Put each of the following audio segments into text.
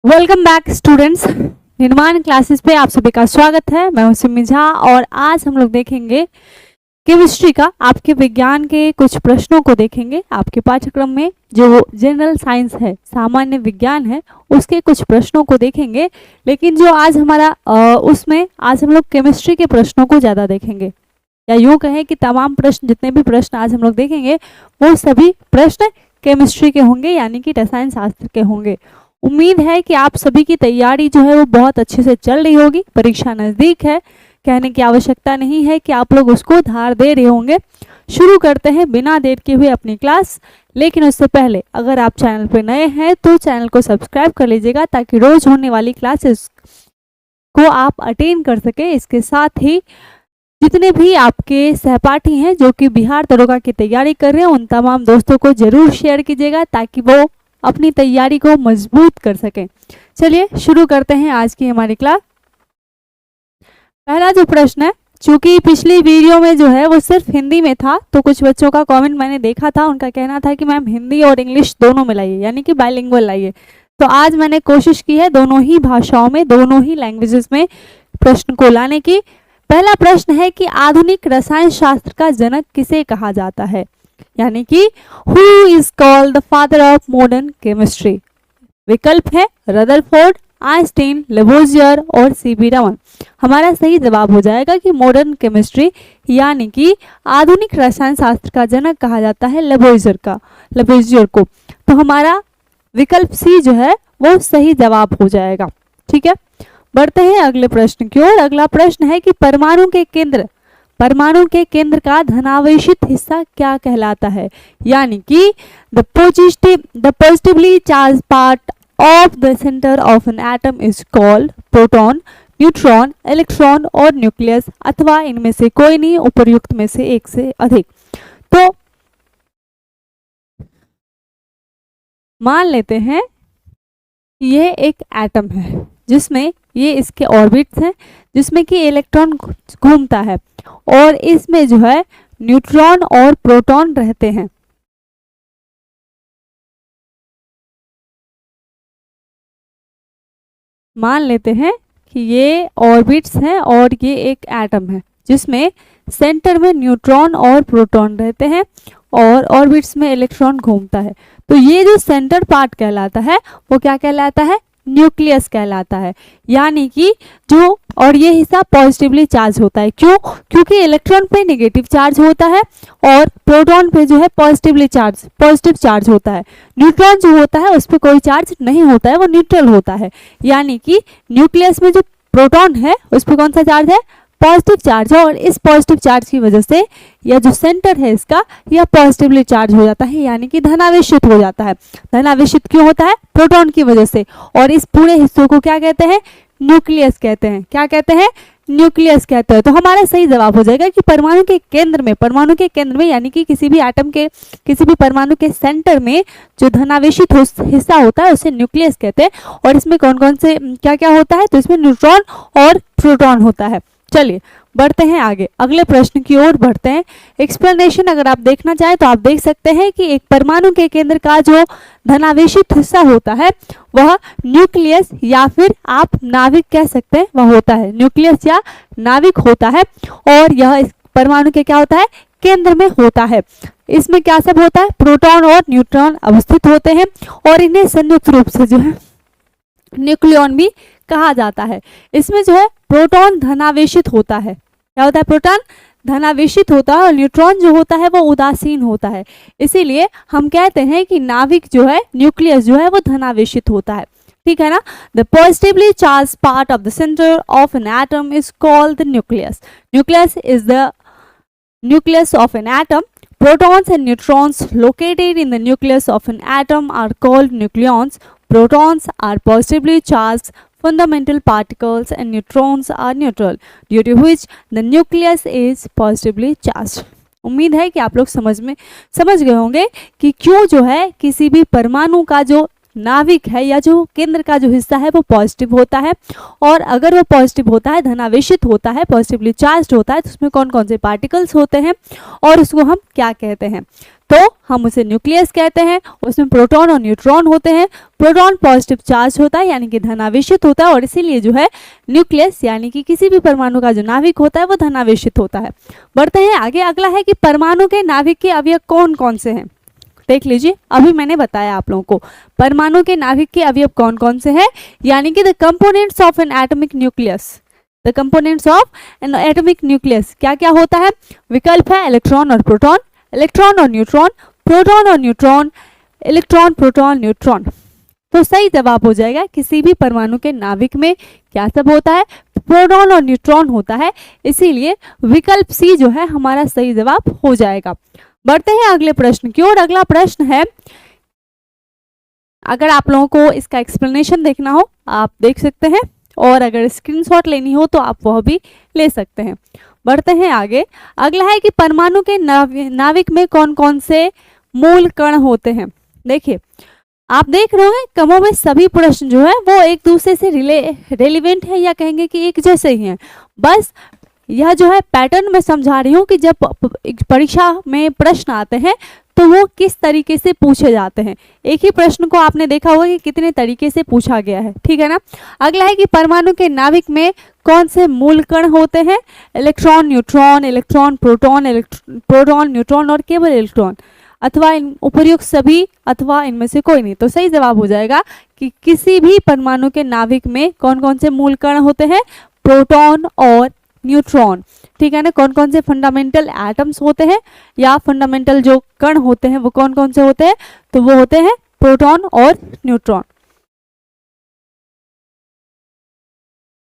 Welcome back students. निर्माण classes पे आप सभी का स्वागत है। मैं हूं सिमी झा और आज हम लोग देखेंगे केमिस्ट्री का आपके विज्ञान के कुछ प्रश्नों को देखेंगे। आपके पाठ्यक्रम में जो जनरल साइंस है, सामान्य विज्ञान है, उसके कुछ प्रश्नों को देखेंगे। लेकिन जो आज हमारा उसमें आज हम लोग केमिस्ट्री के प्रश्नों को ज़्यादा देखेंगे, या यूँ कहें कि तमाम प्रश्न, जितने भी प्रश्न आज हम लोग देखेंगे वो सभी प्रश्न केमिस्ट्री के होंगे, यानी कि रसायन शास्त्र के होंगे। उम्मीद है कि आप सभी की तैयारी जो है वो बहुत अच्छे से चल रही होगी। परीक्षा नज़दीक है, कहने की आवश्यकता नहीं है कि आप लोग उसको धार दे रहे होंगे। शुरू करते हैं बिना देर के हुए अपनी क्लास। लेकिन उससे पहले अगर आप चैनल पर नए हैं तो चैनल को सब्सक्राइब कर लीजिएगा, ताकि रोज होने वाली क्लासेस को आप अटेंड कर सके। इसके साथ ही जितने भी आपके सहपाठी हैं जो कि बिहार दरोगा की तैयारी कर रहे हैं, उन तमाम दोस्तों को जरूर शेयर कीजिएगा, ताकि वो अपनी तैयारी को मजबूत कर सकें। चलिए शुरू करते हैं आज की हमारी क्लास। पहला जो प्रश्न है, चूंकि पिछली वीडियो में जो है वो सिर्फ हिंदी में था, तो कुछ बच्चों का कमेंट मैंने देखा था, उनका कहना था कि मैम हिंदी और इंग्लिश दोनों में लाइए, यानी कि बाइलिंगुअल लाइए। तो आज मैंने कोशिश की है दोनों ही भाषाओं में, दोनों ही लैंग्वेजेस में प्रश्न को लाने की। पहला प्रश्न है कि आधुनिक रसायन शास्त्र का जनक किसे कहा जाता है, यानी कि who is called the father of modern chemistry. विकल्प है रदरफोर्ड, आइंस्टीन, लेवोजियर और सीबी रमन। हमारा सही जवाब हो जाएगा कि मॉडर्न केमिस्ट्री यानी कि आधुनिक रसायन शास्त्र का जनक कहा जाता है लेवोजियर को। तो हमारा विकल्प सी जो है वो सही जवाब हो जाएगा। ठीक है, बढ़ते हैं अगले प्रश्न की ओर। अगला प्रश्न है कि परमाणु के केंद्र का धनावेशित हिस्सा क्या कहलाता है, यानी कि the positively charge part of the centre of an atom is called proton, neutron, electron और न्यूक्लियस, अथवा इनमें से कोई नहीं, उपर्युक्त में से एक से अधिक। तो मान लेते हैं यह एक एटम है जिसमें ये इसके ऑर्बिट्स हैं, जिसमें कि इलेक्ट्रॉन घूमता है और इसमें जो है न्यूट्रॉन और प्रोटॉन रहते हैं। मान लेते हैं कि ये ऑर्बिट्स हैं और ये एक एटम है जिसमें सेंटर में न्यूट्रॉन और प्रोटॉन रहते हैं और ऑर्बिट्स में इलेक्ट्रॉन घूमता है। तो ये जो सेंटर पार्ट कहलाता है वो क्या कहलाता है, न्यूक्लियस कहलाता है। यानी कि जो, और ये हिस्सा पॉजिटिवली चार्ज होता है। क्यों? क्योंकि इलेक्ट्रॉन पे नेगेटिव चार्ज होता है और प्रोटॉन पे जो है पॉजिटिव चार्ज होता है। न्यूट्रॉन जो होता है उस पर कोई चार्ज नहीं होता है, वो न्यूट्रल होता है। यानी कि न्यूक्लियस में जो प्रोटॉन है उस पर कौन सा चार्ज है, पॉजिटिव चार्ज है, और इस पॉजिटिव चार्ज की वजह से यह जो सेंटर है इसका, यह पॉजिटिवली चार्ज हो जाता है, यानी कि धनावेशित हो जाता है। धनावेशित क्यों होता है, प्रोटॉन की वजह से। और इस पूरे हिस्सों को क्या कहते हैं, न्यूक्लियस कहते हैं। क्या कहते हैं, न्यूक्लियस कहते हैं। तो हमारा सही जवाब हो जाएगा कि परमाणु के केंद्र में यानी कि किसी भी एटम के, किसी भी परमाणु के सेंटर में जो धनावेशित हिस्सा होता है उसे न्यूक्लियस कहते हैं। और इसमें कौन कौन से क्या क्या होता है, तो इसमें न्यूट्रॉन और प्रोटॉन होता है। चलिए बढ़ते हैं आगे, अगले प्रश्न की ओर बढ़ते हैं। एक्सप्लेनेशन अगर आप देखना चाहें तो आप देख सकते हैं कि एक परमाणु के केंद्र का जो धनावेशित हिस्सा होता है वह न्यूक्लियस या फिर आप नाभिक कह सकते हैं, वह होता है न्यूक्लियस या नाभिक होता है। और यह इस परमाणु के क्या होता है, केंद्र में होता है। इसमें क्या सब होता है, प्रोटॉन और न्यूट्रॉन अवस्थित होते हैं और इन्हें संयुक्त रूप से जो है न्यूक्लियॉन भी कहा जाता है। इसमें जो है प्रोटॉन धनावेशित होता है। क्या होता है, प्रोटॉन धनावेशित होता है और न्यूट्रॉन जो होता है वो उदासीन होता है। इसीलिए हम कहते हैं कि नाभिक जो है, न्यूक्लियस जो है वो धनावेशित होता है। ठीक है ना। The positively charge part of the centre of an atom is called the nucleus. Nucleus is the nucleus of an atom. Protons and neutrons located in the nucleus of an atom are called nucleons. Protons are positively charged fundamental particles and neutrons are neutral, due to which the nucleus is positively charged. उम्मीद है कि आप लोग समझ गए होंगे कि क्यों जो है किसी भी परमाणु का जो नाभिक है या जो केंद्र का जो हिस्सा है वो पॉजिटिव होता है। और अगर वो पॉजिटिव होता है, धनावेशित होता है, पॉजिटिवली चार्ज होता है, तो उसमें कौन कौन से पार्टिकल्स होते हैं और उसको हम क्या कहते हैं। तो हम उसे न्यूक्लियस कहते हैं। उसमें प्रोटॉन और न्यूट्रॉन होते हैं। प्रोटॉन पॉजिटिव चार्ज होता है यानी कि धनावेशित होता है, और इसीलिए जो है न्यूक्लियस यानी कि किसी भी परमाणु का जो नाभिक होता है वो धनावेशित होता है। बढ़ते हैं आगे। अगला है कि परमाणु के नाभिक के अवयव कौन कौन से हैं। देख लीजिए, अभी मैंने बताया आप लोगों को परमाणु के नाभिक के अवयव कौन कौन से हैं, यानी कि the components of N atomic nucleus. The components of N atomic nucleus क्या क्या होता है। विकल्प है इलेक्ट्रॉन और प्रोटॉन, इलेक्ट्रॉन और न्यूट्रॉन, प्रोटॉन और न्यूट्रॉन, इलेक्ट्रॉन प्रोटॉन न्यूट्रॉन। तो सही जवाब हो जाएगा किसी भी परमाणु के नाभिक में क्या सब होता है, प्रोटॉन और न्यूट्रॉन होता है, इसीलिए विकल्प सी जो है हमारा सही जवाब हो जाएगा। बढ़ते हैं अगले प्रश्न की ओर। अगला प्रश्न है, अगर आप लोगों को इसका एक्सप्लेनेशन देखना हो आप देख सकते हैं, और अगर स्क्रीनशॉट लेनी हो तो आप वह भी ले सकते हैं। बढ़ते हैं आगे। अगला है कि परमाणु के नाभिक में कौन कौन से मूल कण होते हैं। देखिए, आप देख रहे हैं कमोबेश सभी प्रश्न जो है वो एक दूसरे से रिलेवेंट है, या कहेंगे कि एक जैसे ही हैं। बस यह जो है पैटर्न में समझा रही हूँ कि जब परीक्षा में प्रश्न आते हैं तो वो किस तरीके से पूछे जाते हैं। एक ही प्रश्न को आपने देखा होगा कि कितने तरीके से पूछा गया है, ठीक है ना। अगला है कि परमाणु के नाभिक में कौन से मूल कण होते हैं। Electron neutron, electron proton, proton neutron और केवल इलेक्ट्रॉन, अथवा इन उपर्युक्त सभी, अथवा इनमें से कोई नहीं। तो सही जवाब हो जाएगा कि किसी भी परमाणु के नाभिक में कौन कौन से मूल कण होते हैं, प्रोटॉन और न्यूट्रॉन, ठीक है ना। कौन कौन से फंडामेंटल एटम्स होते हैं या फंडामेंटल जो कण होते हैं वो कौन कौन से होते हैं, तो वो होते हैं प्रोटॉन और न्यूट्रॉन।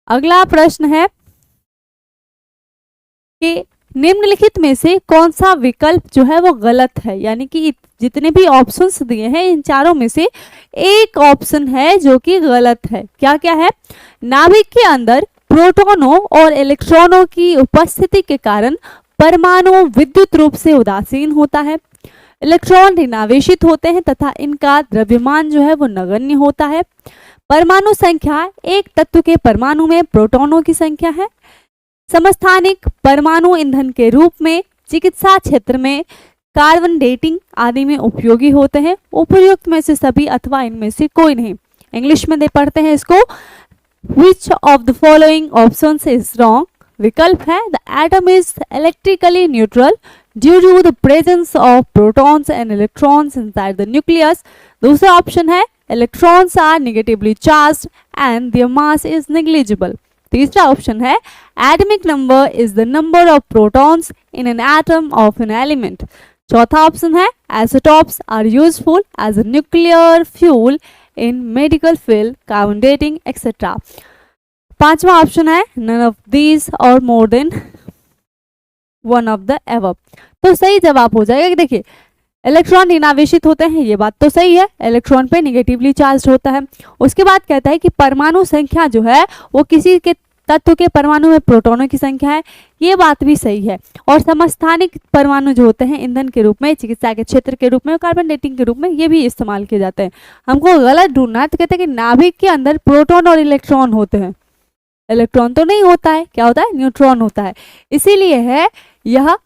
अगला प्रश्न है कि निम्नलिखित में से कौन सा विकल्प जो है वो गलत है, यानी कि जितने भी ऑप्शंस दिए हैं इन चारों में से एक ऑप्शन है जो कि गलत है। क्या क्या है। नाभिक के अंदर प्रोटॉनों और इलेक्ट्रॉनों की उपस्थिति के कारण परमाणु विद्युत रूप से उदासीन होता है। इलेक्ट्रॉन ऋणावेशित होते हैं तथा इनका द्रव्यमान जो है वो नगण्य होता है। परमाणु संख्या एक तत्व के परमाणु में प्रोटॉनों की संख्या है। समस्थानिक परमाणु ईंधन के रूप में चिकित्सा क्षेत्र में, कार्बन डेटिंग आदि में उपयोगी होते हैं। उपर्युक्त में से सभी अथवा इनमें से कोई नहीं। इंग्लिश में दे पढ़ते हैं इसको। Which of the following options is wrong? विकल्प है the atom is electrically neutral due to the presence of protons and electrons inside the nucleus. दूसरा ऑप्शन है electrons are negatively charged and their mass is negligible. तीसरा option है atomic number is the number of protons in an atom of an element. चौथा option है isotopes are useful as a nuclear fuel in medical field, carbon dating, etc. पांचवा option है none of these or more than one of the above. तो सही जवाब हो जाएगा कि देखिए इलेक्ट्रॉन ऋणावेशित होते हैं, ये बात तो सही है, इलेक्ट्रॉन पे निगेटिवली चार्ज होता है। उसके बाद कहता है कि परमाणु संख्या जो है वो किसी के तत्व के परमाणु में प्रोटॉनों की संख्या है, ये बात भी सही है। और समस्थानिक परमाणु जो होते हैं ईंधन के रूप में, चिकित्सा के क्षेत्र के रूप में, कार्बन डेटिंग के रूप में ये भी इस्तेमाल किए जाते हैं। हमको गलत ढूंढना है तो कहते हैं कि नाभिक के अंदर प्रोटॉन और इलेक्ट्रॉन होते हैं। इलेक्ट्रॉन तो नहीं होता है, क्या होता है, न्यूट्रॉन होता है, इसीलिए है यह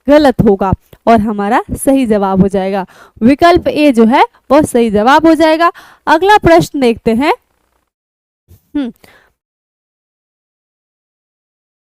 गलत होगा और हमारा सही जवाब हो जाएगा विकल्प ए जो है वो सही जवाब हो जाएगा। अगला प्रश्न देखते हैं।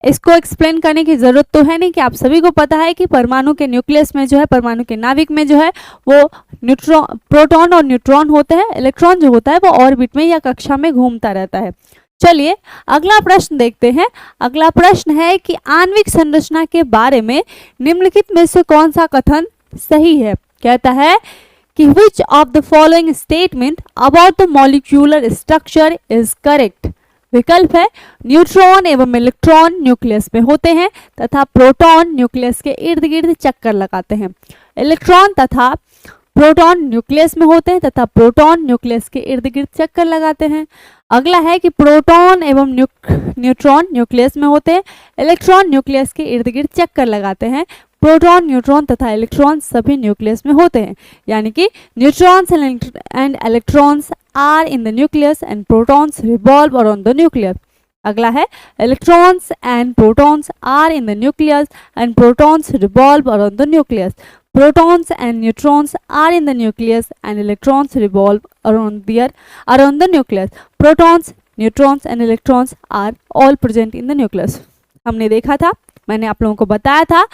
इसको एक्सप्लेन करने की जरूरत तो है नहीं कि आप सभी को पता है कि परमाणु के न्यूक्लियस में जो है, परमाणु के नाभिक में जो है वो प्रोटॉन और न्यूट्रॉन होते हैं। इलेक्ट्रॉन जो होता है वो ऑर्बिट में या कक्षा में घूमता रहता है। चलिए अगला प्रश्न देखते हैं। अगला प्रश्न है कि आणविक संरचना के बारे में निम्नलिखित में से कौन सा कथन सही है। कहता है कि which of the following statement about the molecular structure is correct। विकल्प है न्यूट्रॉन एवं इलेक्ट्रॉन न्यूक्लियस में होते हैं तथा प्रोटॉन न्यूक्लियस के इर्द गिर्द चक्कर लगाते हैं। इलेक्ट्रॉन तथा प्रोटॉन न्यूक्लियस में होते हैं तथा प्रोटॉन न्यूक्लियस के इर्द गिर्द चक्कर लगाते हैं। अगला है कि प्रोटॉन एवं न्यूट्रॉन न्यूक्लियस में होते हैं, इलेक्ट्रॉन न्यूक्लियस के इर्द गिर्द चक्कर लगाते हैं। प्रोटॉन, न्यूट्रॉन तथा इलेक्ट्रॉन सभी न्यूक्लियस में होते हैं, यानी कि neutrons and electrons are in the nucleus and protons revolve around the nucleus. अगला है electrons and protons are in the nucleus and protons revolve around the nucleus. Protons and neutrons are in the nucleus and electrons revolve around the nucleus. Protons, neutrons and electrons are all present in the nucleus. हमने देखा था, मैंने आप लोगों को बताया था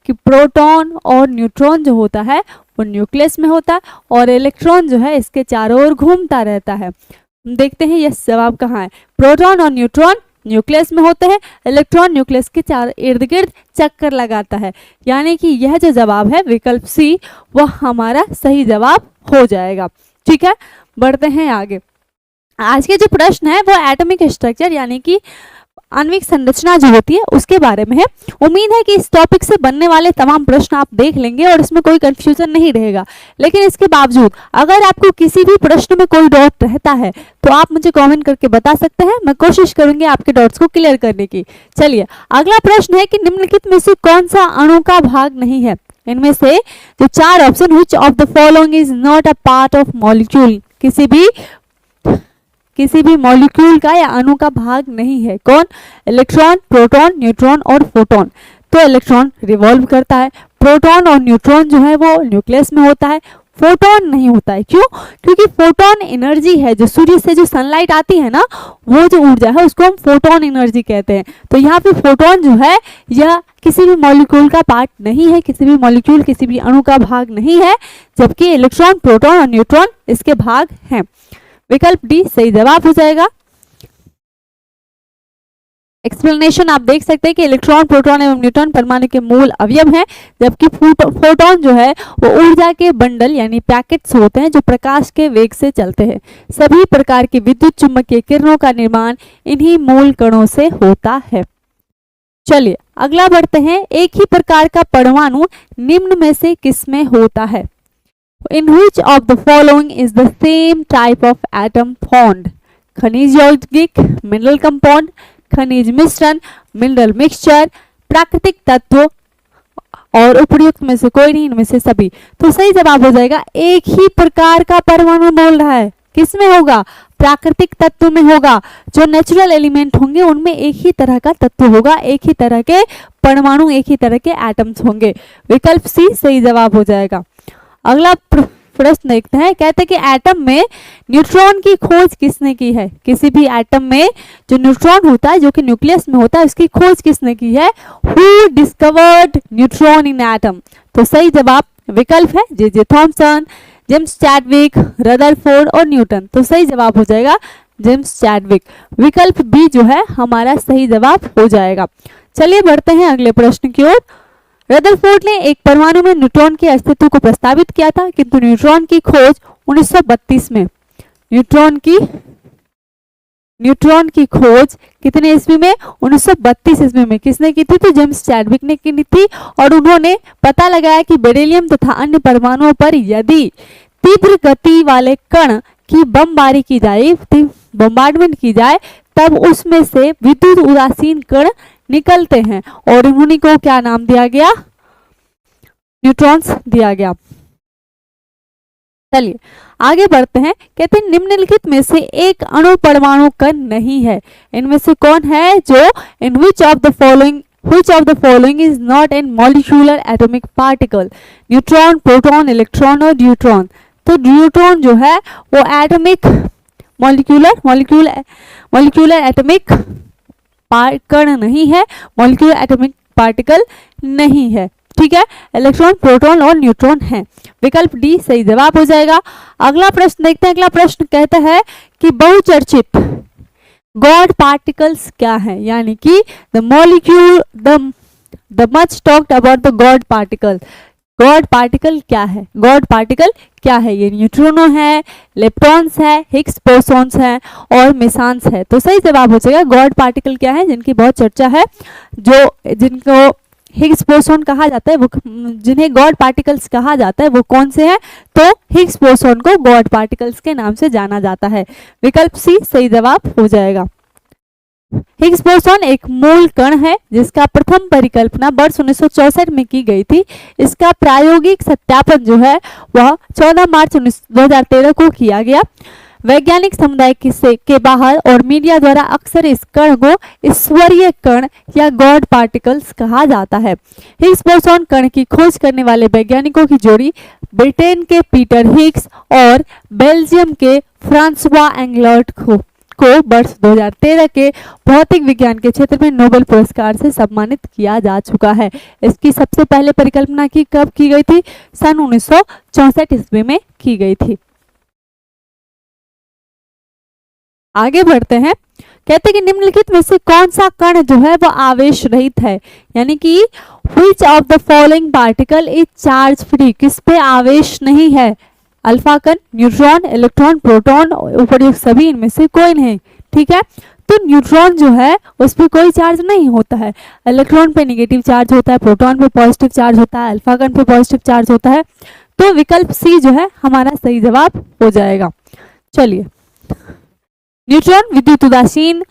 कि प्रोटॉन और न्यूट्रॉन जो होता है वो न्यूक्लियस में होता है और इलेक्ट्रॉन जो है इसके चारों ओर घूमता रहता है। देखते हैं यह जवाब कहाँ है। प्रोटॉन और न्यूट्रॉन न्यूक्लियस में होते हैं, इलेक्ट्रॉन न्यूक्लियस के चार इर्द गिर्द चक्कर लगाता है, यानी कि यह जो जवाब है विकल्प सी वह हमारा सही जवाब हो जाएगा। ठीक है, बढ़ते हैं आगे। आज के जो प्रश्न है वो एटॉमिक स्ट्रक्चर यानी कि आणविक संरचना जो होती है उसके बारे में है। उम्मीद है कि इस टॉपिक से बनने वाले तमाम प्रश्न आप देख लेंगे और इसमें कोई कंफ्यूजन नहीं रहेगा, लेकिन इसके बावजूद अगर आपको किसी भी प्रश्न में कोई डाउट रहता है तो आप मुझे कमेंट करके बता सकते हैं, मैं कोशिश करूंगी आपके डाउट्स को क्लियर करने की। चलिए अगला प्रश्न है कि निम्नलिखित में से कौन सा अणु का भाग नहीं है। इनमें से जो चार option, which of the following is not a part of molecule, किसी भी मॉलिक्यूल का या अणु का भाग नहीं है। कौन? इलेक्ट्रॉन, प्रोटॉन, न्यूट्रॉन और फोटोन। तो इलेक्ट्रॉन रिवॉल्व करता है, प्रोटॉन और न्यूट्रॉन जो है वो न्यूक्लियस में होता है, फोटोन नहीं होता है। क्यों? क्योंकि फोटोन एनर्जी है, जो सूर्य से जो सनलाइट आती है ना, वो जो ऊर्जा है उसको हम फोटोन एनर्जी कहते हैं। तो यहाँ पे फोटोन जो है यह किसी भी मॉलिक्यूल का पार्ट नहीं है, किसी भी मॉलिक्यूल किसी भी अणु का भाग नहीं है, जबकि इलेक्ट्रॉन, प्रोटॉन और न्यूट्रॉन इसके भाग हैं। विकल्प डी सही जवाब हो जाएगा। एक्सप्लेनेशन आप देख सकते हैं कि इलेक्ट्रॉन, प्रोटॉन एवं न्यूट्रॉन परमाणु के मूल अवयव हैं, जबकि फोटोन जो है वो ऊर्जा के बंडल यानी पैकेट्स होते हैं जो प्रकाश के वेग से चलते हैं। सभी प्रकार की विद्युत चुम्बकीय किरणों का निर्माण इन्हीं मूल कणों से होता है। चलिए अगला बढ़ते हैं। एक ही प्रकार का परमाणु निम्न में से किसमें होता है? In which of the following is the same type of atom found? खनिज यौगिक, मिनरल कंपाउंड, खनिज मिश्रण, मिनरल मिक्सचर, प्राकृतिक तत्व और उपयुक्त में से कोई नहीं, इनमें से सभी। तो सही जवाब हो जाएगा एक ही प्रकार का परमाणु बोल रहा है। किसमें होगा? प्राकृतिक तत्व में होगा। जो नेचुरल एलिमेंट होंगे उनमें एक ही तरह का तत्व होगा, एक ही तरह के परमाणु, एक ही तरह के एटम्स होंगे। विकल्प सी सही जवाब हो जाएगा। अगला प्रश्न देखते हैं। कहते हैं कि एटम में न्यूट्रॉन की खोज किसने की है? किसी भी एटम में जो न्यूट्रॉन होता है जो कि न्यूक्लियस में होता है उसकी खोज किसने की है? Who discovered neutron in atom? तो सही जवाब विकल्प है J Thomson, James Chadwick, Rutherford और न्यूटन। तो सही जवाब हो जाएगा जेम्स चैडविक। विकल्प बी जो है हमारा सही जवाब हो जाएगा। चलिए बढ़ते हैं अगले प्रश्न की ओर। रदरफोर्ड ने एक परमाणु में न्यूट्रॉन के अस्तित्व को प्रस्तावित किया था, किंतु न्यूट्रॉन की खोज 1932 में, न्यूट्रॉन की खोज कितने ईस्वी में? 1932 ईस्वी में। किसने की थी? तो जेम्स चैडविक ने की थी और उन्होंने पता लगाया कि बेरिलियम तथा अन्य परमाणुओं पर यदि तीव्र गति वाले कण की बमबारी की जाए, बम्बार्डमेंट की जाए, तब उसमें से विद्युत उदासीन कण निकलते हैं और उन्हीं को क्या नाम दिया गया? न्यूट्रॉन्स दिया गया। चलिए आगे बढ़ते हैं। कहते हैं निम्नलिखित में से एक अणु परमाणु कण नहीं है। इनमें से कौन है जो इन which of the following is not an molecular atomic particle? Neutron, proton, electron और न्यूट्रॉन। तो न्यूट्रॉन जो है वो एटॉमिक मॉलिक्यूलर एटॉमिक कण नहीं है, मॉलिक्यूलर एटॉमिक पार्टिकल नहीं है। ठीक है, इलेक्ट्रॉन, प्रोटॉन और न्यूट्रॉन है। विकल्प डी सही जवाब हो जाएगा। अगला प्रश्न देखते हैं। अगला प्रश्न कहता है कि बहुचर्चित गॉड पार्टिकल्स क्या है? यानी कि the much talked about the God particle. God particle क्या है? गॉड पार्टिकल क्या है? ये न्यूट्रिनो है, लेप्टॉन्स है, हिग्स बोसॉन्स है और मेसॉन्स है। तो सही जवाब हो जाएगा गॉड पार्टिकल क्या है जिनकी बहुत चर्चा है, जिनको हिग्स बोसॉन कहा जाता है, वो जिन्हें गॉड पार्टिकल्स कहा जाता है वो कौन से हैं? तो हिग्स बोसॉन को गॉड पार्टिकल्स के नाम से जाना जाता है। विकल्प सी सही जवाब हो जाएगा। हिग्स बोसॉन एक मूल कण है जिसका प्रथम परिकल्पना वर्ष 1964 में की गई थी। इसका प्रायोगिक सत्यापन जो है वह 14 मार्च 2013 को किया गया। वैज्ञानिक समुदाय के बाहर और मीडिया द्वारा अक्सर इस कण को ईश्वरीय कण या गॉड पार्टिकल्स कहा जाता है। हिग्स बोसॉन कण की खोज करने वाले वैज्ञानिकों की जोड़ी ब्रिटेन के पीटर हिग्स और बेल्जियम के फ्रांसवा एंगलर्ट को वर्ष 2013 के भौतिक विज्ञान के क्षेत्र में नोबेल पुरस्कार से सम्मानित किया जा चुका है। इसकी सबसे पहले परिकल्पना कब की गई थी? सन 1964 ईस्वी में की गई थी। आगे बढ़ते हैं, कहते हैं कि निम्नलिखित में से कौन सा कण जो है वो आवेश रहित है, यानी कि which of the following particle is charge free, किस पे आवेश नहीं है? अल्फा कण, न्यूट्रॉन, इलेक्ट्रॉन, प्रोटॉन, उपर्युक्त सभी इनमें से कोई नहीं। ठीक है, तो न्यूट्रॉन जो है उस पर कोई चार्ज नहीं होता है, इलेक्ट्रॉन पे नेगेटिव चार्ज होता है, प्रोटॉन पे पॉजिटिव चार्ज होता है, अल्फा कण पे पॉजिटिव चार्ज होता है। तो विकल्प सी जो है हमारा सही जवाब हो जाएगा। चलिए, न्यूट्रॉन विद्युत उदासीन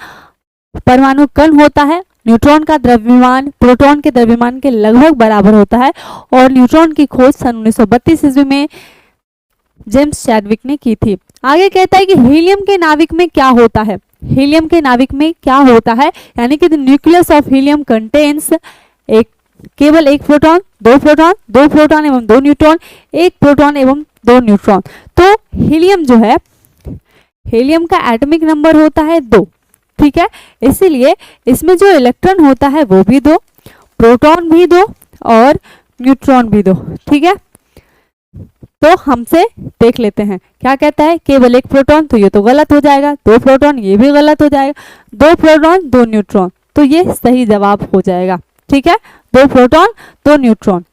परमाणु कण होता है। न्यूट्रॉन का द्रव्यमान प्रोटॉन के द्रव्यमान के लगभग बराबर होता है और न्यूट्रॉन की खोज सन 1932 ईस्वी में जेम्स चैडविक ने की थी। आगे कहता है कि हीलियम के नाभिक में क्या होता है? हीलियम के नाभिक में क्या होता है, यानी कि the nucleus of helium contains केवल एक प्रोटॉन, दो प्रोटॉन एवं दो न्यूट्रॉन, एक प्रोटॉन एवं दो न्यूट्रॉन। तो हीलियम जो है, हीलियम का एटॉमिक नंबर होता है 2। ठीक है, इसीलिए इसमें जो इलेक्ट्रॉन होता है वो भी 2, प्रोटॉन भी 2 और न्यूट्रॉन भी 2। ठीक है, तो हमसे देख लेते हैं क्या कहता है। केवल एक प्रोटॉन, तो ये तो गलत हो जाएगा। दो प्रोटॉन, ये भी गलत हो जाएगा। दो प्रोटॉन, दो न्यूट्रॉन, तो ये सही जवाब हो जाएगा। ठीक है, दो प्रोटॉन, दो न्यूट्रॉन,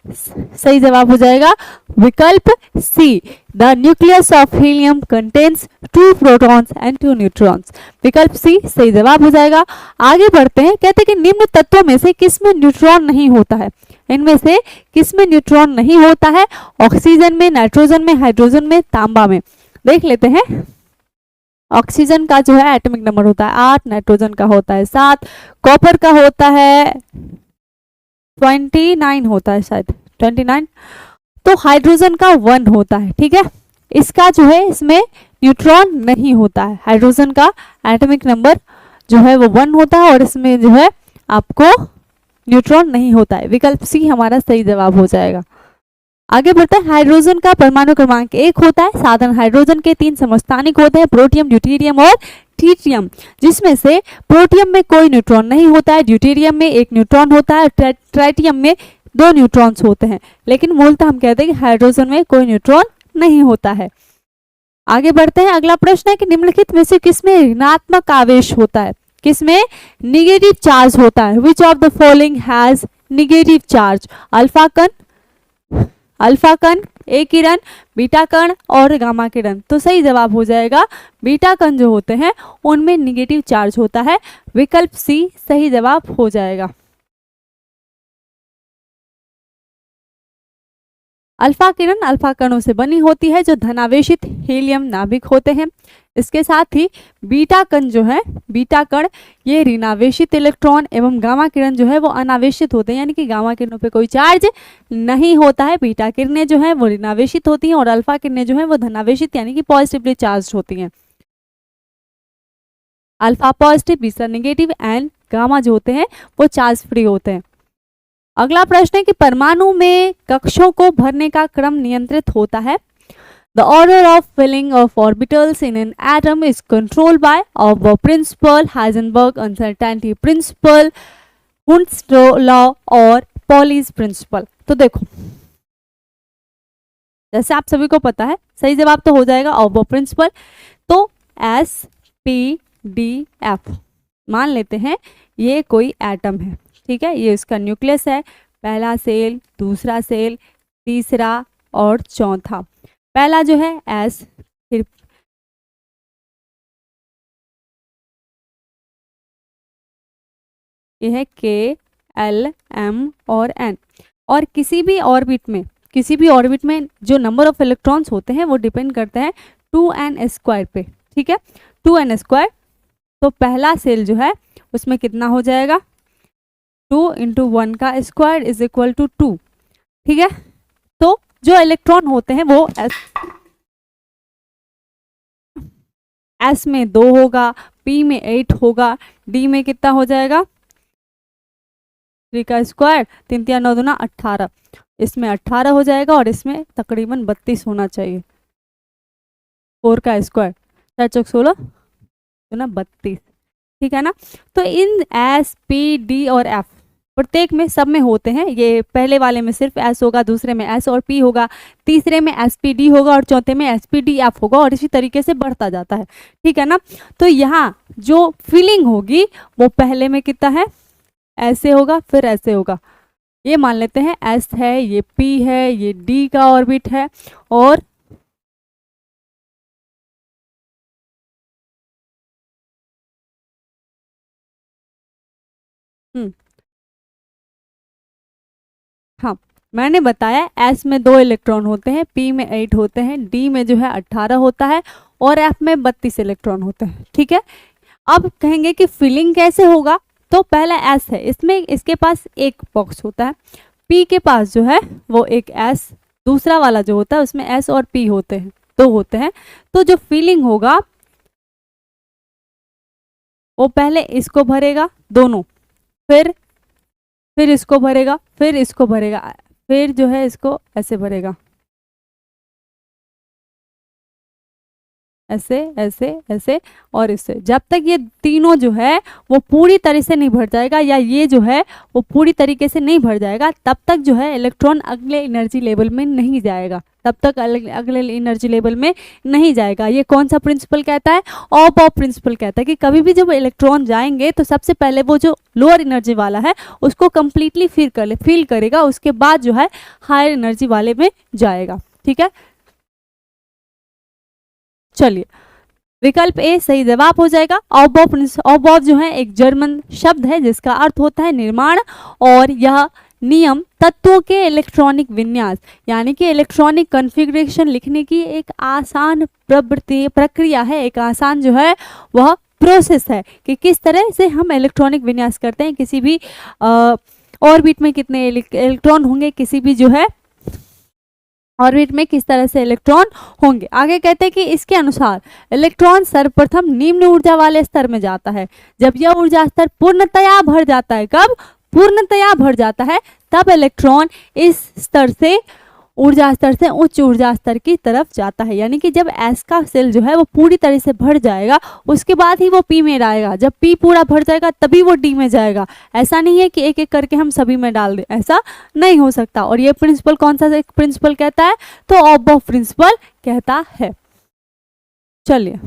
सही जवाब हो जाएगा विकल्प C. The nucleus of helium contains 2 protons and 2 neutrons. विकल्प सी सही जवाब हो जाएगा। आगे बढ़ते हैं, कहते हैं कि निम्न तत्वों में से किसमें न्यूट्रॉन नहीं होता है? इनमें से किसमें न्यूट्रॉन नहीं होता है? ऑक्सीजन में, नाइट्रोजन में, हाइड्रोजन में, तांबा में। देख लेते हैं। ऑक्सीजन का जो है एटॉमिक नंबर होता है 8, नाइट्रोजन का होता है 7, कॉपर का होता है 29 होता है, शायद 29, तो हाइड्रोजन का 1 होता है। ठीक है, इसका जो है इसमें न्यूट्रॉन नहीं होता है। हाइड्रोजन का एटॉमिक नंबर जो है वो 1 होता है और इसमें जो है आपको न्यूट्रॉन नहीं होता है। विकल्प सी हमारा सही जवाब हो जाएगा। आगे बढ़ते हैं, हाइड्रोजन का परमाणु क्रमांक 1 होता है। साधारण हाइड्रोजन के 3 समस्थानिक होते हैं, प्रोटियम, ड्यूटेरियम और ट्रिटियम, जिसमें से प्रोटियम में कोई न्यूट्रॉन नहीं होता है, ड्यूटेरियम में 1 न्यूट्रॉन होता है, ट्राइटियम में 2 न्यूट्रॉन्स होते हैं। लेकिन मूलतः हम कहते हैं कि हाइड्रोजन में कोई न्यूट्रॉन नहीं होता है। आगे बढ़ते हैं, अगला प्रश्न है कि निम्नलिखित में से किसमें ऋणात्मक आवेश होता है? किसमें निगेटिव चार्ज होता है? Which of the following has negative charge? Alpha कण, ए किरण, बीटा कण और गामा किरण। तो सही जवाब हो जाएगा बीटा कण जो होते हैं उनमें निगेटिव चार्ज होता है। विकल्प सी सही जवाब हो जाएगा। अल्फा किरण अल्फा कणों से बनी होती है जो धनावेशित हीलियम नाभिक होते हैं। इसके साथ ही बीटा कण जो है, बीटा कण ये ऋणावेशित इलेक्ट्रॉन एवं गामा किरण जो है वो अनावेशित होते हैं, यानी कि गामा किरणों पे कोई चार्ज नहीं होता है। बीटा किरणें जो है वो ऋणावेशित होती हैं और अल्फा किरणें जो है वो धनावेशित यानी कि पॉजिटिवली चार्ज होती हैं। Alpha positive, beta negative and gamma जो होते हैं वो चार्ज फ्री होते हैं। अगला प्रश्न है कि परमाणु में कक्षों को भरने का क्रम नियंत्रित होता है। The order of filling of orbitals in an atom is controlled by Auer principle, Heisenberg uncertainty principle, Hund's law और Pauli's principle। तो देखो, जैसे आप सभी को पता है सही जवाब तो हो जाएगा ऑवर प्रिंसिपल। तो SPDF मान लेते हैं ये कोई एटम है। ठीक है, ये इसका न्यूक्लियस है, पहला सेल, दूसरा सेल, तीसरा और चौथा। पहला जो है S, फिर ये है K, L, M और N। और किसी भी ऑर्बिट में जो नंबर ऑफ इलेक्ट्रॉन्स होते हैं वो डिपेंड करते हैं 2n² पे। ठीक है, 2n²। तो पहला सेल जो है उसमें कितना हो जाएगा 2 × 1 का स्क्वायर इज इक्वल टू 2। ठीक है, तो जो इलेक्ट्रॉन होते हैं वो एस में 2 होगा, पी में 8 होगा, डी में कितना हो जाएगा 3 का स्क्वायर, 3 3 9 दूना 18, इसमें 18 हो जाएगा और इसमें तकरीबन 32 होना चाहिए। 4 का स्क्वायर 4 चौक 16 दूना 32, ठीक है ना। तो इन एस पी डी और एफ प्रत्येक में सब में होते हैं। ये पहले वाले में सिर्फ एस होगा, दूसरे में एस और पी होगा, तीसरे में एस पी डी होगा और चौथे में एस पी डी एफ होगा और इसी तरीके से बढ़ता जाता है, ठीक है ना। तो यहाँ जो फीलिंग होगी वो पहले में कितना है, ऐसे होगा, फिर ऐसे होगा। ये मान लेते हैं एस है, ये पी है, ये डी का ऑर्बिट है और हाँ मैंने बताया एस में 2 इलेक्ट्रॉन होते हैं, पी में 8 होते हैं, डी में जो है 18 होता है और एफ में 32 इलेक्ट्रॉन होते हैं, ठीक है। अब कहेंगे कि फिलिंग कैसे होगा, तो पहला एस है, इसमें इसके पास एक बॉक्स होता है, पी के पास जो है वो एक एस, दूसरा वाला जो होता है उसमें एस और पी होते हैं, 2 होते हैं। तो जो फिलिंग होगा वो पहले इसको भरेगा दोनों, फिर इसको भरेगा, फिर इसको भरेगा, फिर जो है इसको ऐसे भरेगा, ऐसे ऐसे ऐसे और इससे, जब तक ये तीनों जो है वो पूरी तरह से नहीं भर जाएगा या ये जो है वो पूरी तरीके से नहीं भर जाएगा, तब तक जो है इलेक्ट्रॉन अगले एनर्जी लेवल में नहीं जाएगा, तब तक अगले एनर्जी लेवल में नहीं जाएगा। ये कौन सा प्रिंसिपल कहता है, ऑफ ऑफ प्रिंसिपल कहता है कि कभी भी जब इलेक्ट्रॉन जाएंगे तो सबसे पहले वो जो लोअर एनर्जी वाला है उसको कंप्लीटली फील करेगा, उसके बाद जो है हायर एनर्जी वाले में जाएगा, ठीक है। चलिए विकल्प ए सही जवाब हो जाएगा। ऑबॉफ जो है एक जर्मन शब्द है जिसका अर्थ होता है निर्माण, और यह नियम तत्वों के इलेक्ट्रॉनिक विन्यास यानी कि इलेक्ट्रॉनिक कॉन्फ़िगरेशन लिखने की एक आसान प्रक्रिया है, एक आसान जो है वह प्रोसेस है कि किस तरह से हम इलेक्ट्रॉनिक विन्यास करते हैं, किसी भी ऑर्बिट में कितने इलेक्ट्रॉन होंगे, किसी भी जो है ऑर्बिट में किस तरह से इलेक्ट्रॉन होंगे। आगे कहते हैं कि इसके अनुसार इलेक्ट्रॉन सर्वप्रथम निम्न ऊर्जा वाले स्तर में जाता है, जब यह ऊर्जा स्तर पूर्णतया भर जाता है। कब पूर्णतया भर जाता है, तब इलेक्ट्रॉन इस स्तर से ऊर्जा स्तर से उच्च ऊर्जा स्तर की तरफ जाता है। यानी कि जब एस का सेल जो है वो पूरी तरह से भर जाएगा उसके बाद ही वो पी में आएगा, जब पी पूरा भर जाएगा तभी वो डी में जाएगा। ऐसा नहीं है कि एक एक करके हम सभी में डाल दें, ऐसा नहीं हो सकता। और ये प्रिंसिपल कौन सा प्रिंसिपल कहता है, तो ऑफ प्रिंसिपल कहता है। चलिए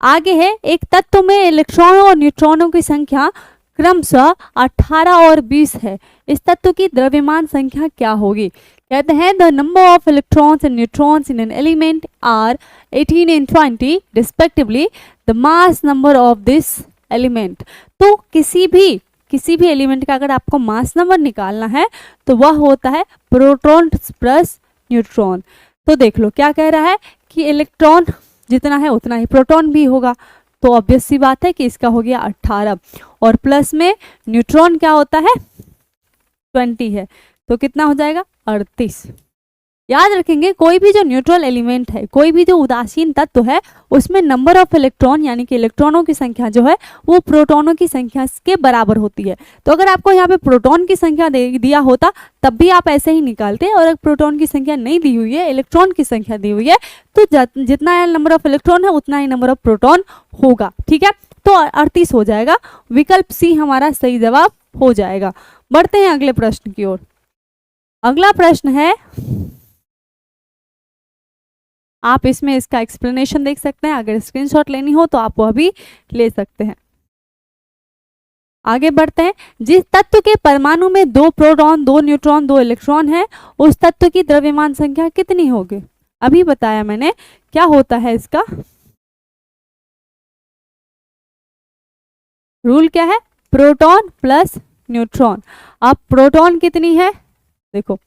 आगे है, एक तत्व में इलेक्ट्रॉनों और न्यूट्रॉनों की संख्या क्रमशः 18 और 20 है, इस तत्व की द्रव्यमान संख्या क्या होगी। कहते हैं the number of electrons and neutrons in an element are 18 and 20 respectively, the mass number of this element. तो किसी भी एलिमेंट का अगर आपको मास नंबर निकालना है तो वह होता है प्रोटॉन प्लस न्यूट्रॉन। तो देख लो क्या कह रहा है कि इलेक्ट्रॉन जितना है उतना ही प्रोटॉन भी होगा, तो ऑब्वियस सी बात है कि इसका हो गया 18 और प्लस में न्यूट्रॉन क्या होता है 20 है, तो कितना हो जाएगा 38। याद रखेंगे कोई भी जो न्यूट्रल एलिमेंट है, कोई भी जो उदासीन तत्व है, उसमें नंबर ऑफ इलेक्ट्रॉन यानी कि इलेक्ट्रॉनों की संख्या जो है वो प्रोटॉनों की संख्या के बराबर होती है। तो अगर आपको यहाँ पे प्रोटॉन की संख्या दिया होता तब भी आप ऐसे ही निकालते, और अगर प्रोटॉन की संख्या नहीं दी हुई है, इलेक्ट्रॉन की संख्या दी हुई है, तो जितना नंबर ऑफ इलेक्ट्रॉन है उतना ही नंबर ऑफ प्रोटॉन होगा, ठीक है। तो 38 हो जाएगा, विकल्प सी हमारा सही जवाब हो जाएगा। बढ़ते हैं अगले प्रश्न की ओर। अगला प्रश्न है, आप इसमें इसका एक्सप्लेनेशन देख सकते हैं, अगर स्क्रीनशॉट लेनी हो तो आप वह भी ले सकते हैं। आगे बढ़ते हैं, जिस तत्व के परमाणु में 2 प्रोटॉन 2 न्यूट्रॉन 2 इलेक्ट्रॉन है, उस तत्व की द्रव्यमान संख्या कितनी होगी। अभी बताया मैंने क्या होता है इसका रूल, क्या है, प्रोटॉन प्लस न्यूट्रॉन। अब प्रोटॉन कितनी है, देखो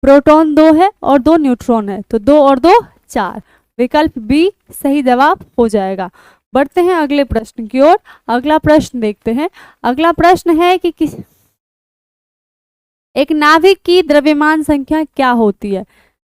प्रोटॉन 2 है और 2 न्यूट्रॉन है, तो 2 और 2 4, विकल्प बी सही जवाब हो जाएगा। बढ़ते हैं अगले प्रश्न की ओर। अगला प्रश्न देखते हैं। अगला प्रश्न है कि एक नाभिक की द्रव्यमान संख्या क्या होती है।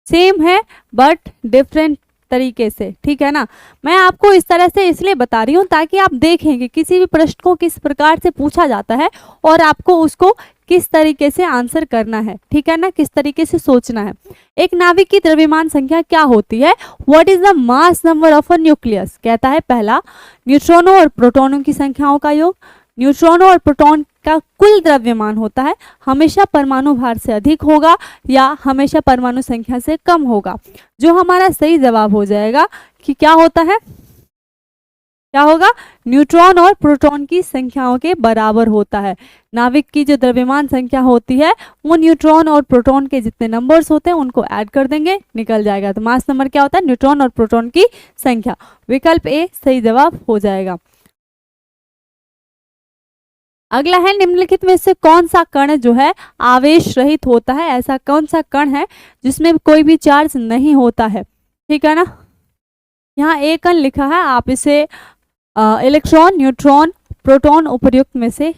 सेम है बट डिफरेंट तरीके से, ठीक है ना। मैं आपको इस तरह से इसलिए बता रही हूँ ताकि आप देखें कि किसी भी प्रश्न को किस प्रकार से पूछा जाता है और आपको उसको किस तरीके से आंसर करना है, ठीक है ना, किस तरीके से सोचना है। एक नाभिक की द्रव्यमान संख्या क्या होती है? What is the mass number of a nucleus? कहता है पहला, न्यूट्रॉनों और प्रोटॉनों की संख्याओं का योग। न्यूट्रॉनों और प्रोटॉन का कुल द्रव्यमान होता है, हमेशा परमाणु भार से अधिक होगा या हमेशा परमाणु संख्या से कम होगा। जो हमारा सही जवाब हो जाएगा कि क्या होता है, क्या होगा, न्यूट्रॉन और प्रोटॉन की संख्याओं के बराबर होता है। नाभिक की जो द्रव्यमान संख्या होती है वो न्यूट्रॉन और प्रोटॉन के जितने नंबर्स होते हैं उनको ऐड कर देंगे, निकल जाएगा। तो मास नंबर क्या होता है? न्यूट्रॉन और प्रोटॉन की संख्या। विकल्प ए सही जवाब हो जाएगा। अगला है, निम्नलिखित में से कौन सा कण जो है आवेश रहित होता है? ऐसा कौन सा कण है जिसमें कोई भी चार्ज नहीं होता है, ठीक है ना। यहाँ ए कण लिखा है, आप इसे इलेक्ट्रॉन, न्यूट्रॉन, प्रोटॉन उपर्युक्त में से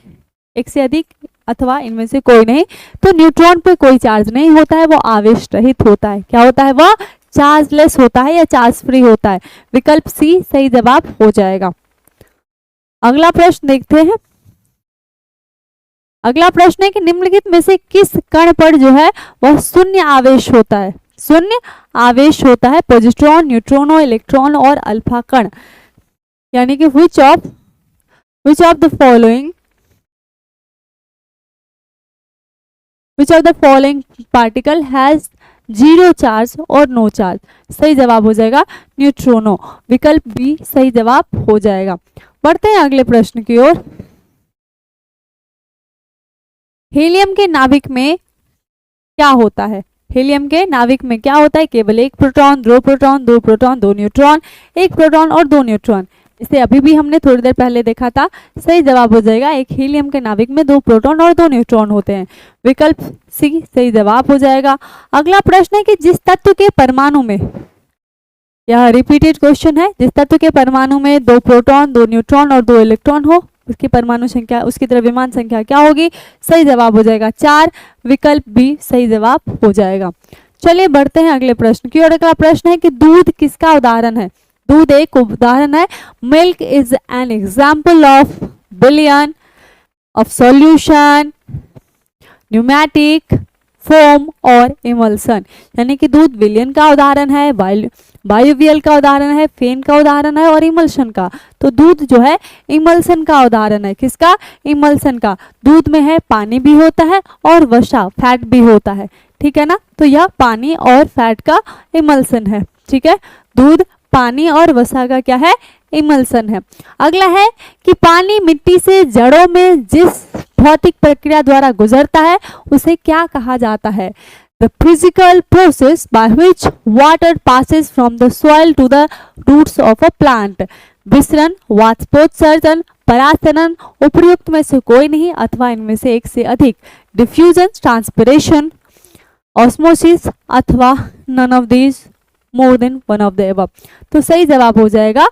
एक से अधिक अथवा इनमें से कोई नहीं। तो न्यूट्रॉन पे कोई चार्ज नहीं होता है, वो आवेश रहित होता है। क्या होता है? वह चार्जलेस होता है या चार्ज फ्री होता है। विकल्प सी सही जवाब हो जाएगा। अगला प्रश्न देखते हैं। अगला प्रश्न है कि निम्नलिखित में से किस कण पर जो है वह शून्य आवेश होता है? शून्य आवेश होता है पॉजिट्रॉन, न्यूट्रॉनो, इलेक्ट्रॉन और अल्फा कण। यानी कि which of the following particle has zero charge और नो चार्ज? सही जवाब हो जाएगा न्यूट्रोनो। विकल्प बी सही जवाब हो जाएगा। बढ़ते हैं अगले प्रश्न की ओर। हीलियम के नाभिक में क्या होता है? हीलियम के नाभिक में क्या होता है? केवल एक प्रोटॉन, दो प्रोटॉन, दो प्रोटॉन, दो न्यूट्रॉन, एक प्रोटॉन और दो न्यूट्रॉन। इसे अभी भी हमने थोड़ी देर पहले देखा था। सही जवाब हो जाएगा, एक हीलियम के नाभिक में दो प्रोटॉन और दो न्यूट्रॉन होते हैं। विकल्प सी सही जवाब हो जाएगा। अगला प्रश्न है कि जिस तत्व के परमाणु में, यह रिपीटेड क्वेश्चन है, जिस तत्व के परमाणु में दो प्रोटॉन, दो न्यूट्रॉन और दो इलेक्ट्रॉन हो, उसकी परमाणु संख्या, उसकी द्रव्यमान संख्या क्या होगी? सही जवाब हो जाएगा 4। विकल्प बी सही जवाब हो जाएगा। चलिए बढ़ते हैं अगले प्रश्न की ओर। अगला प्रश्न है कि दूध किसका उदाहरण है? दूध एक उदाहरण है। Milk is an example of billion of solution, pneumatic, foam और इमल्सन। यानी कि दूध विलयन का उदाहरण है, बायोवियल का उदाहरण है, फेन का उदाहरण है और इमल्शन का। तो दूध जो है इमल्सन का उदाहरण है। किसका? इमल्सन का। दूध में है पानी भी होता है और वसा, फैट भी होता है, ठीक है ना। तो यह पानी और फैट का इमल्सन है, ठीक है। दूध पानी और वसा का क्या है? इमल्सन है। अगला है कि पानी मिट्टी से जड़ों में जिस भौतिक प्रक्रिया द्वारा गुजरता है उसे क्या कहा जाता है? The physical process by which water passes from the soil to the roots of a plant. विसरण, वाष्पोत्सर्जन, परासरण, उपर्युक्त में से कोई नहीं अथवा इनमें से एक से अधिक। डिफ्यूजन, ट्रांसपिरेशन, ऑस्मोसिस अथवा none of these, more than one of the above. तो सही जवाब हो जाएगा,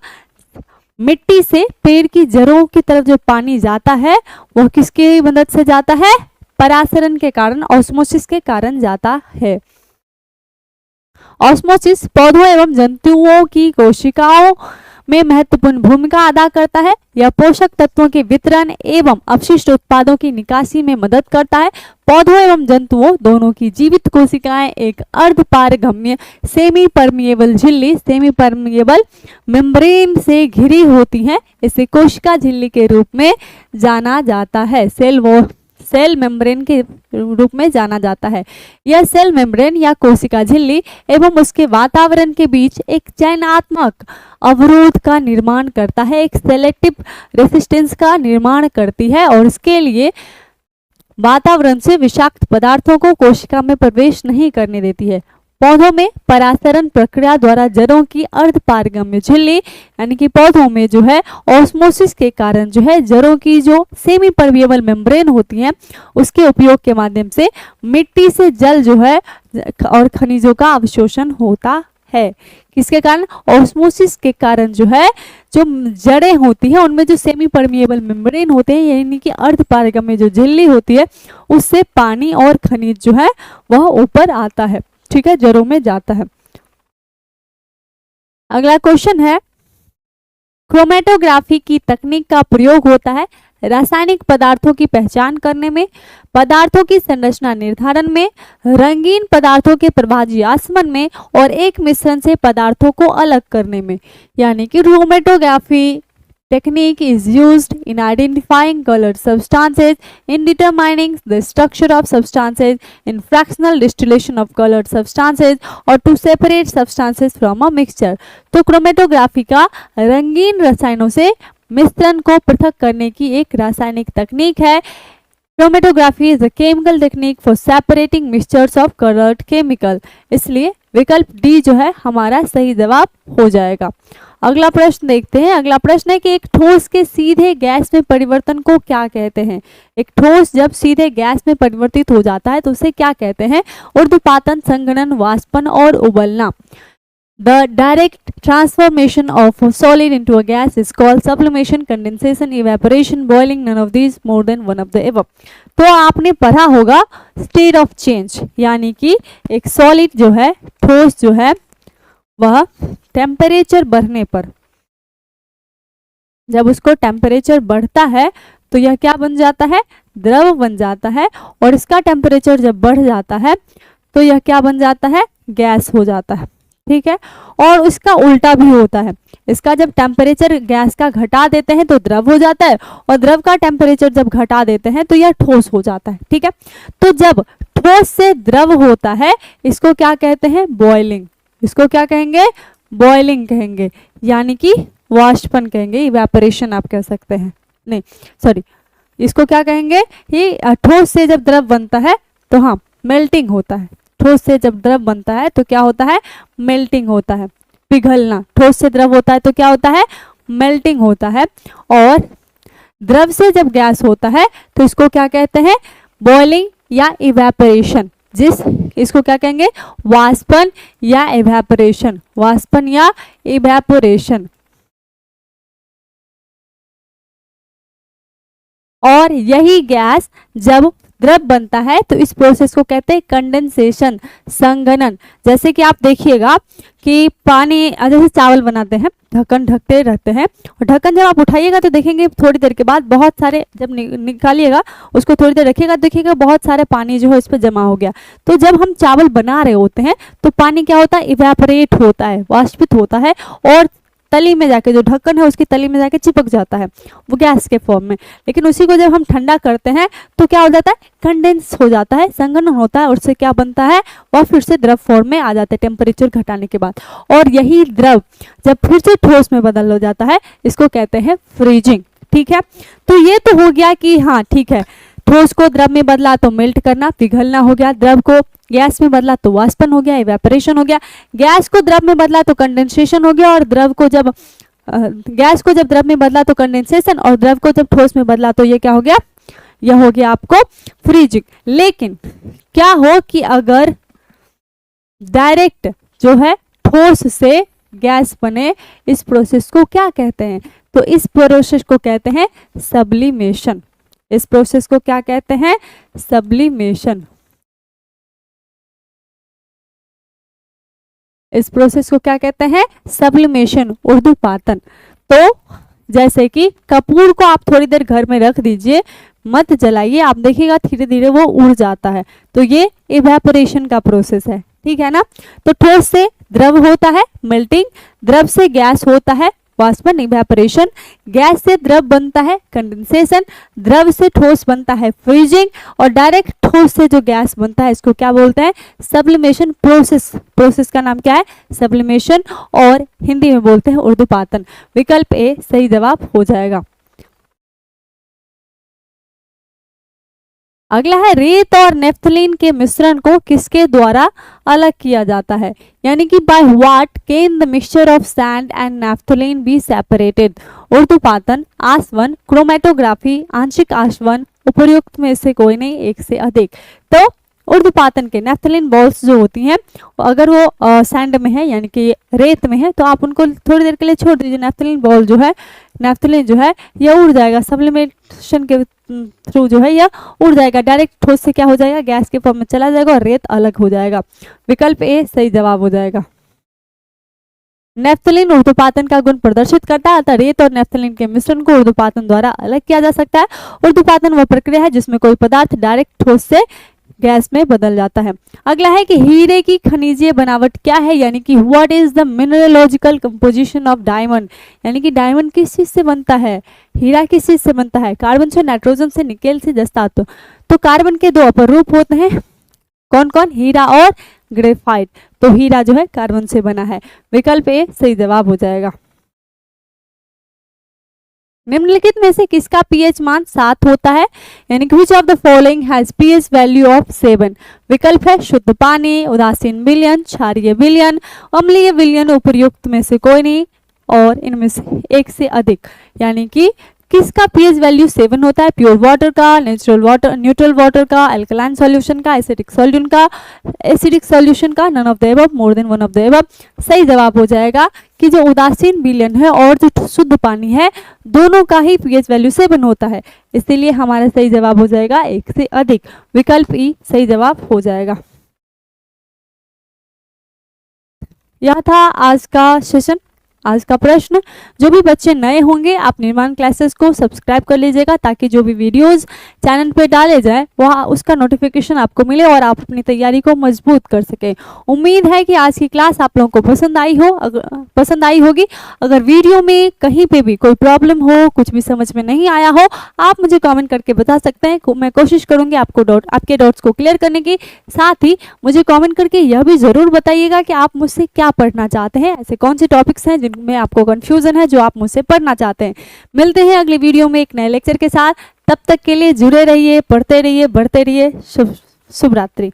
मिट्टी से पेड़ की जड़ों की तरफ जो पानी जाता है वह किसकी मदद से जाता है? परासरण के कारण, ऑस्मोसिस के कारण जाता है। ऑस्मोसिस पौधों एवं जंतुओं की कोशिकाओं में महत्वपूर्ण भूमिका अदा करता है। यह पोषक तत्वों के वितरण एवं अपशिष्ट उत्पादों की निकासी में मदद करता है। पौधों एवं जंतुओं दोनों की जीवित कोशिकाएं एक अर्धपारगम्य सेमी परमिएबल झिल्ली, सेमी परमिएबल मेम्ब्रेन से घिरी होती हैं। इसे कोशिका झिल्ली के रूप में जाना जाता है, सेल मेम्ब्रेन के रूप में जाना जाता है। यह सेल मेम्ब्रेन या कोशिका झिल्ली एवं उसके वातावरण के बीच एक चयनात्मक अवरोध का निर्माण करता है, एक सेलेक्टिव रेसिस्टेंस का निर्माण करती है और इसके लिए वातावरण से विषाक्त पदार्थों को कोशिका में प्रवेश नहीं करने देती है। पौधों में परासरण प्रक्रिया द्वारा जड़ों की अर्धपारगम्य झिल्ली यानी कि पौधों में जो है ऑस्मोसिस के कारण जो है जड़ों की जो सेमी परमिएबल मेम्ब्रेन होती है उसके उपयोग के माध्यम से मिट्टी से जल जो है और खनिजों का अवशोषण होता है। किसके कारण? ऑस्मोसिस के कारण जो है जो जड़ें होती हैं उनमें जो सेमी परमिएबल मेम्ब्रेन होते हैं यानी कि अर्धपारगम्य जो झिल्ली होती है उससे पानी और खनिज जो है वह ऊपर आता है, ठीक है, जड़ों में जाता है। अगला क्वेश्चन है, क्रोमेटोग्राफी की तकनीक का प्रयोग होता है रासायनिक पदार्थों की पहचान करने में, पदार्थों की संरचना निर्धारण में, रंगीन पदार्थों के प्रभाजी आसमन में और एक मिश्रण से पदार्थों को अलग करने में। यानी कि chromatography technique is used in identifying colored substances, in determining the structure of substances, in fractional distillation of colored substances or to separate substances from a mixture। तो क्रोमेटोग्राफी का रंगीन रसायनों से मिश्रण को पृथक करने की एक रासायनिक तकनीक है। Chromatography is a chemical technique for separating mixtures of coloured chemical. इसलिए विकल्प डी जो है हमारा सही जवाब हो जाएगा। अगला प्रश्न देखते हैं। अगला प्रश्न है कि एक ठोस के सीधे गैस में परिवर्तन को क्या कहते हैं। एक ठोस जब सीधे गैस में परिवर्तित हो जाता है तो उसे क्या कहते हैं। ऊर्ध्वपातन, संघनन, वाष्पन और उबलना। The direct transformation of a solid into a gas is called sublimation, condensation, evaporation, boiling, none of these, more than one of the above। तो आपने पढ़ा होगा स्टेट ऑफ चेंज, यानी कि एक सॉलिड जो है, ठोस जो है, वह टेम्परेचर बढ़ने पर, जब उसको टेम्परेचर बढ़ता है तो यह क्या बन जाता है, द्रव बन जाता है। और इसका टेम्परेचर जब बढ़ जाता है तो यह क्या बन जाता है, गैस हो जाता है। ठीक है। और इसका उल्टा भी होता है, इसका जब टेम्परेचर गैस का घटा देते हैं तो द्रव हो जाता है, और द्रव का टेम्परेचर जब घटा देते हैं तो यह ठोस हो जाता है। ठीक है। तो जब ठोस से द्रव होता है इसको क्या कहते हैं, बॉइलिंग। इसको क्या कहेंगे, बॉइलिंग कहेंगे, यानी कि वाष्पन कहेंगे, इवेपोरेशन आप कह सकते हैं, नहीं सॉरी, इसको क्या कहेंगे, ये ठोस से जब द्रव बनता है तो हाँ मेल्टिंग होता है। ठोस से जब द्रव बनता है तो क्या होता है, मेल्टिंग होता है, पिघलना। ठोस से द्रव होता है तो क्या होता है, मेल्टिंग होता है। और द्रव से जब गैस होता है तो इसको क्या कहते हैं, बॉइलिंग या इवेपोरेशन। इसको क्या कहेंगे, वाष्पन या इवेपोरेशन, वाष्पन या इवेपोरेशन। और यही गैस जब द्रव बनता है तो इस प्रोसेस को कहते हैं कंडेंसेशन, संघनन। जैसे कि आप देखिएगा कि पानी, जैसे चावल बनाते हैं, ढक्कन ढकते रहते हैं, और ढक्कन जब आप उठाइएगा तो देखेंगे थोड़ी देर के बाद बहुत सारे, जब निकालिएगा उसको थोड़ी देर रखिएगा, देखिएगा बहुत सारे पानी जो है इस पर जमा हो गया। तो जब हम चावल बना रहे होते हैं तो पानी क्या होता है, इवेपोरेट होता है, वाष्पित होता है, और तली में जाके, जो ढक्कन है उसकी तली में जाके चिपक जाता है वो गैस के फॉर्म में। लेकिन उसी को जब हम ठंडा करते हैं तो क्या हो जाता है, कंडेंस हो जाता है, संघनन होता है, और उससे क्या बनता है, वह फिर से द्रव फॉर्म में आ जाता है टेम्परेचर घटाने के बाद। और यही द्रव जब फिर से ठोस में बदल हो जाता है इसको कहते हैं फ्रीजिंग। ठीक है। तो ये तो हो गया कि हाँ ठीक है, ठोस को द्रव में बदला तो मेल्ट करना, पिघलना हो गया, द्रव को गैस में बदला तो वाष्पन हो गया, इवेपोरेशन हो गया, गैस को द्रव में बदला तो कंडेंसेशन हो गया, और द्रव को जब गैस को जब द्रव में बदला तो कंडेंसेशन, और द्रव को जब ठोस में बदला तो ये क्या हो गया, यह हो गया आपको फ्रीजिंग। लेकिन क्या हो कि अगर डायरेक्ट जो है ठोस से गैस बने, इस प्रोसेस को क्या कहते हैं, तो इस प्रोसेस को कहते हैं सब्लिमेशन। इस प्रोसेस को क्या कहते हैं, सब्लिमेशन। इस प्रोसेस को क्या कहते हैं, सब्लिमेशन, ऊर्ध्वपातन। तो जैसे कि कपूर को आप थोड़ी देर घर में रख दीजिए, मत जलाइए, आप देखिएगा धीरे धीरे वो उड़ जाता है, तो ये इवेपोरेशन का प्रोसेस है। ठीक है ना। तो ठोस से द्रव होता है मेल्टिंग, द्रव से गैस होता है वाष्पन, इवेपोरेशन, गैस से द्रव बनता है कंडेंसेशन, द्रव से ठोस बनता है फ्रीजिंग, और डायरेक्ट ठोस से जो गैस बनता है इसको क्या बोलते हैं, सब्लिमेशन प्रोसेस। प्रोसेस का नाम क्या है, सब्लिमेशन, और हिंदी में बोलते हैं ऊर्ध्वपातन। विकल्प ए सही जवाब हो जाएगा। अगला है, रेत और नेफ्थलीन के मिश्रण को किसके द्वारा अलग किया जाता है, यानी कि by what can the mixture of sand and naphthalene be separated. ऊर्ध्वपातन, आसवन, क्रोमेटोग्राफी, आंशिक आसवन, उपर्युक्त में से कोई नहीं, एक से अधिक। तो ऊर्ध्वपातन के नेफ्थलीन बॉल्स जो होती हैं, अगर वो सैंड में है यानी कि रेत में है तो आप उनको थोड़ी देर के लिए छोड़ दीजिए, नेफ्थलीन बॉल जो है, नेफ्थलीन जो है यह उड़ जाएगा, सब्लिमेशन के थ्रू जो है यह उड़ जाएगा, डायरेक्ट ठोस से क्या हो जाएगा, गैस के फॉर्म में चला जाएगा और रेत अलग हो जाएगा। विकल्प ए सही जवाब हो जाएगा। नेफ्थलीन ऊर्ध्वपातन का गुण प्रदर्शित करता है, अतः रेत और नेफ्थलीन के मिश्रण को ऊर्ध्वपातन द्वारा अलग किया जा सकता है। ऊर्ध्वपातन वह प्रक्रिया है जिसमें कोई पदार्थ डायरेक्ट ठोस से गैस में बदल जाता है। अगला है कि हीरे की खनिजीय बनावट क्या है, यानी कि what is the mineralogical composition of diamond, यानी कि डायमंड किस चीज से बनता है, हीरा किस चीज से बनता है, कार्बन से, नाइट्रोजन से, निकेल से, जस्ता। तो कार्बन के दो अपर रूप होते हैं, कौन कौन, हीरा और ग्रेफाइट। तो हीरा जो है कार्बन से बना है। विकल्प ए सही जवाब हो जाएगा। निम्नलिखित में से किसका पीएच मान 7 होता है, यानी कि which of the following has pH value of 7। विकल्प है शुद्ध पानी, उदासीन विलयन, क्षारीय विलयन, अम्लीय विलयन, उपर्युक्त में से कोई नहीं और इनमें से एक से अधिक। यानी कि किसका पीएच वैल्यू 7 होता है, प्योर वाटर का, नेचुरल वाटर, न्यूट्रल वाटर का, अल्कलाइन सॉल्यूशन का, एसिडिक सॉल्यूशन का, none of the above, more than one of the above. सही जवाब हो जाएगा कि जो उदासीन विलयन है और जो शुद्ध पानी है दोनों का ही पीएच वैल्यू 7 होता है, इसीलिए हमारा सही जवाब हो जाएगा एक से अधिक। विकल्प ई सही जवाब हो जाएगा। यह था आज का सेशन, आज का प्रश्न। जो भी बच्चे नए होंगे आप निर्माण क्लासेस को सब्सक्राइब कर लीजिएगा ताकि जो भी वीडियोस चैनल पे डाले जाए वह उसका नोटिफिकेशन आपको मिले और आप अपनी तैयारी को मजबूत कर सकें। उम्मीद है कि आज की क्लास आप लोगों को पसंद आई होगी। अगर वीडियो में कहीं पे भी कोई प्रॉब्लम हो, कुछ भी समझ में नहीं आया हो, आप मुझे कॉमेंट करके बता सकते हैं। मैं कोशिश करूँगी आपके डाउट्स को क्लियर करने की। साथ ही मुझे कॉमेंट करके यह भी ज़रूर बताइएगा कि आप मुझसे क्या पढ़ना चाहते हैं, ऐसे कौन से टॉपिक्स हैं में आपको कंफ्यूजन है जो आप मुझसे पढ़ना चाहते हैं। मिलते हैं अगली वीडियो में एक नए लेक्चर के साथ। तब तक के लिए जुड़े रहिए, पढ़ते रहिए, बढ़ते रहिए। शुभ रात्रि।